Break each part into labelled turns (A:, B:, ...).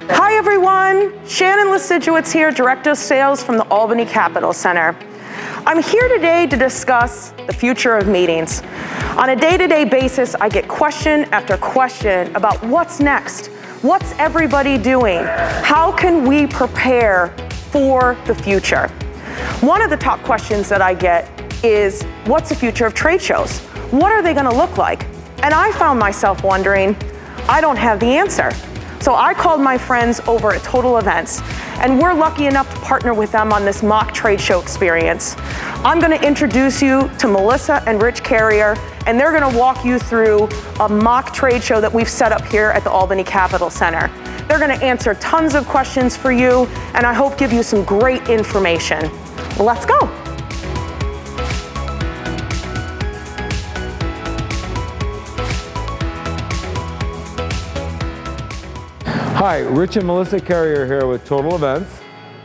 A: Hi everyone, Shannon Lisidowitz here, Director of Sales from the Albany Capital Center. I'm here today to discuss the future of meetings. On a day-to-day basis, I get question after question about what's next. What's everybody doing? How can we prepare for the future? One of the top questions that I get is, what's the future of trade shows? What are they going to look like? And I found myself wondering, I don't have the answer. So I called my friends over at Total Events, and we're lucky enough to partner with them on this mock trade show experience. I'm going to introduce you to Melissa and Rich Carrier, and they're going to walk you through a mock trade show that we've set up here at the Albany Capital Center. They're going to answer tons of questions for you, and I hope give you some great information. Let's go.
B: Hi, Rich and Melissa Carrier here with Total Events.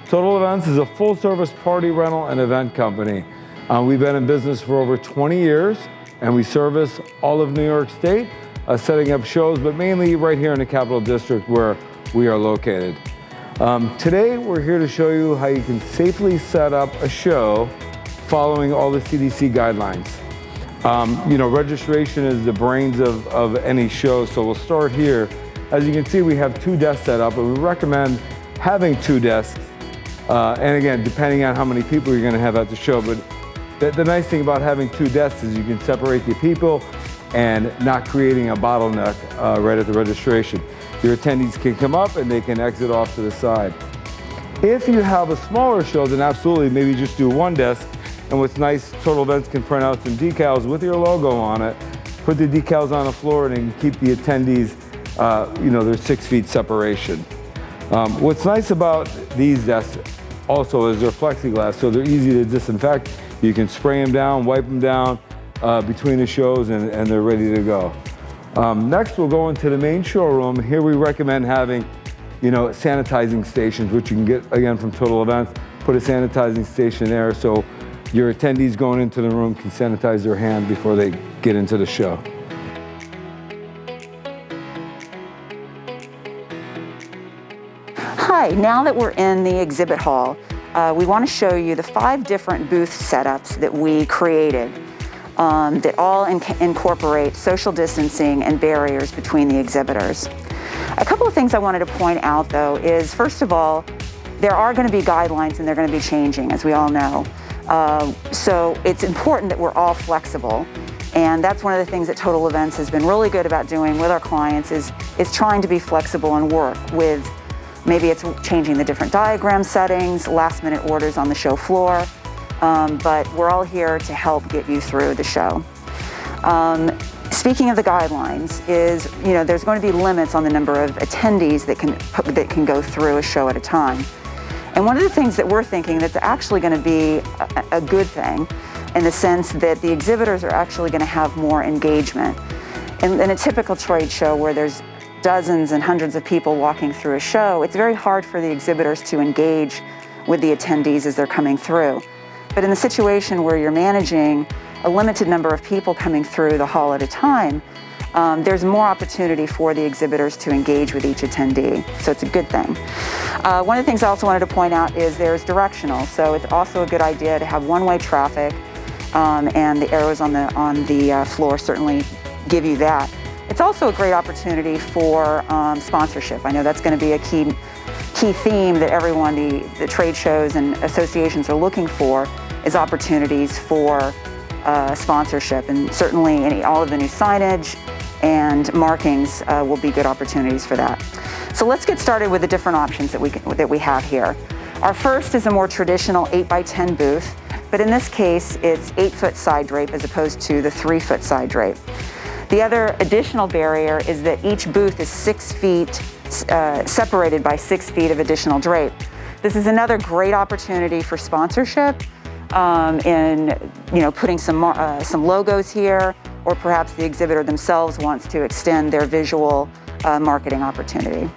B: Total Events is a full-service party rental and event company. We've been in business for over 20 years, and we service all of New York State, setting up shows, but mainly right here in the Capital District where we are located. Today, we're here to show you how you can safely set up a show following all the CDC guidelines. Registration is the brains of any show, so we'll start here. As you can see, we have 2 desks set up, and we recommend having 2 desks. And again, depending on how many people you're gonna have at the show, but the nice thing about having 2 desks is you can separate the people and not creating a bottleneck right at the registration. Your attendees can come up and they can exit off to the side. If you have a smaller show, then absolutely, maybe just do 1 desk. And what's nice, Total Events can print out some decals with your logo on it, put the decals on the floor, and then keep the attendees there's 6 feet separation. What's nice about these desks also is they're plexiglass, so they're easy to disinfect. You can spray them down, wipe them down between the shows, and they're ready to go. Next, we'll go into the main showroom. Here we recommend having, sanitizing stations, which you can get, again, from Total Events. Put a sanitizing station there so your attendees going into the room can sanitize their hand before they get into the show.
C: Hi, now that we're in the exhibit hall, we want to show you the 5 different booth setups that we created that all incorporate social distancing and barriers between the exhibitors. A couple of things I wanted to point out, though, is first of all, there are going to be guidelines and they're going to be changing, as we all know. So it's important that we're all flexible. And that's one of the things that Total Events has been really good about doing with our clients is trying to be flexible and work with. Maybe it's changing the different diagram settings, last-minute orders on the show floor, but we're all here to help get you through the show. Speaking of the guidelines, there's going to be limits on the number of attendees that can go through a show at a time. And one of the things that we're thinking that's actually going to be a good thing, in the sense that the exhibitors are actually going to have more engagement. In a typical trade show where there's dozens and hundreds of people walking through a show, it's very hard for the exhibitors to engage with the attendees as they're coming through. But in the situation where you're managing a limited number of people coming through the hall at a time, there's more opportunity for the exhibitors to engage with each attendee, so it's a good thing. One of the things I also wanted to point out is there's directional, so it's also a good idea to have one-way traffic, and the arrows on the floor certainly give you that. It's also a great opportunity for sponsorship. I know that's going to be a key theme that everyone, the trade shows and associations are looking for, is opportunities for sponsorship. And certainly all of the new signage and markings will be good opportunities for that. So let's get started with the different options that we have here. Our first is a more traditional 8x10 booth, but in this case, it's 8-foot side drape as opposed to the 3-foot side drape. The other additional barrier is that each booth is 6 feet, separated by 6 feet of additional drape. This is another great opportunity for sponsorship in putting some logos here, or perhaps the exhibitor themselves wants to extend their visual marketing opportunity.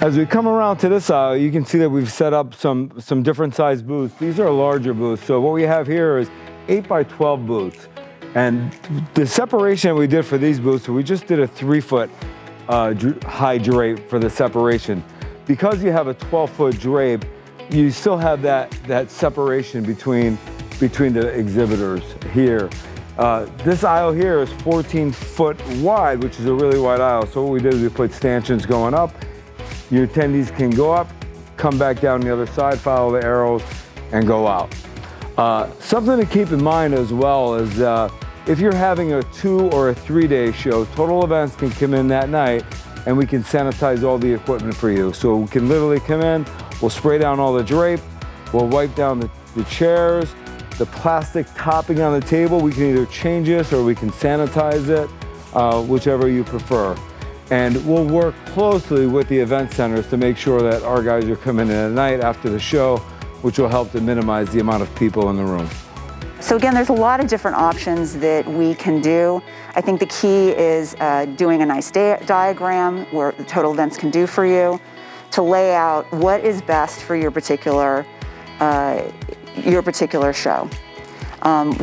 B: As we come around to this aisle, you can see that we've set up some different size booths. These are larger booths. So what we have here is 8x12 booths. And the separation we did for these booths, we just did a 3-foot high drape for the separation. Because you have a 12-foot drape, you still have that separation between the exhibitors here. This aisle here is 14 foot wide, which is a really wide aisle. So what we did is we put stanchions going up. Your attendees can go up, come back down the other side, follow the arrows, and go out. Something to keep in mind as well is if you're having a 2 or a 3-day show, Total Events can come in that night and we can sanitize all the equipment for you. So we can literally come in, we'll spray down all the drape, we'll wipe down the chairs, the plastic topping on the table. We can either change this or we can sanitize it, whichever you prefer. And we'll work closely with the event centers to make sure that our guys are coming in at night after the show, which will help to minimize the amount of people in the room.
C: So again, there's a lot of different options that we can do. I think the key is doing a nice diagram where the Total Events can do for you to lay out what is best for your particular show.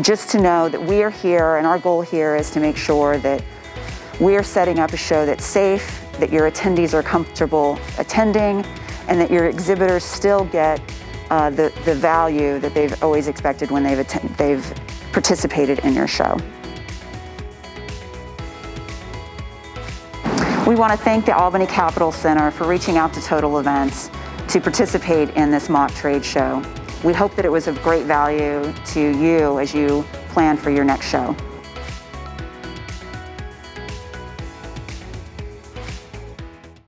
C: Just to know that we are here, and our goal here is to make sure that we are setting up a show that's safe, that your attendees are comfortable attending, and that your exhibitors still get the value that they've always expected when they've participated in your show. We want to thank the Albany Capitol Center for reaching out to Total Events to participate in this mock trade show. We hope that it was of great value to you as you plan for your next show.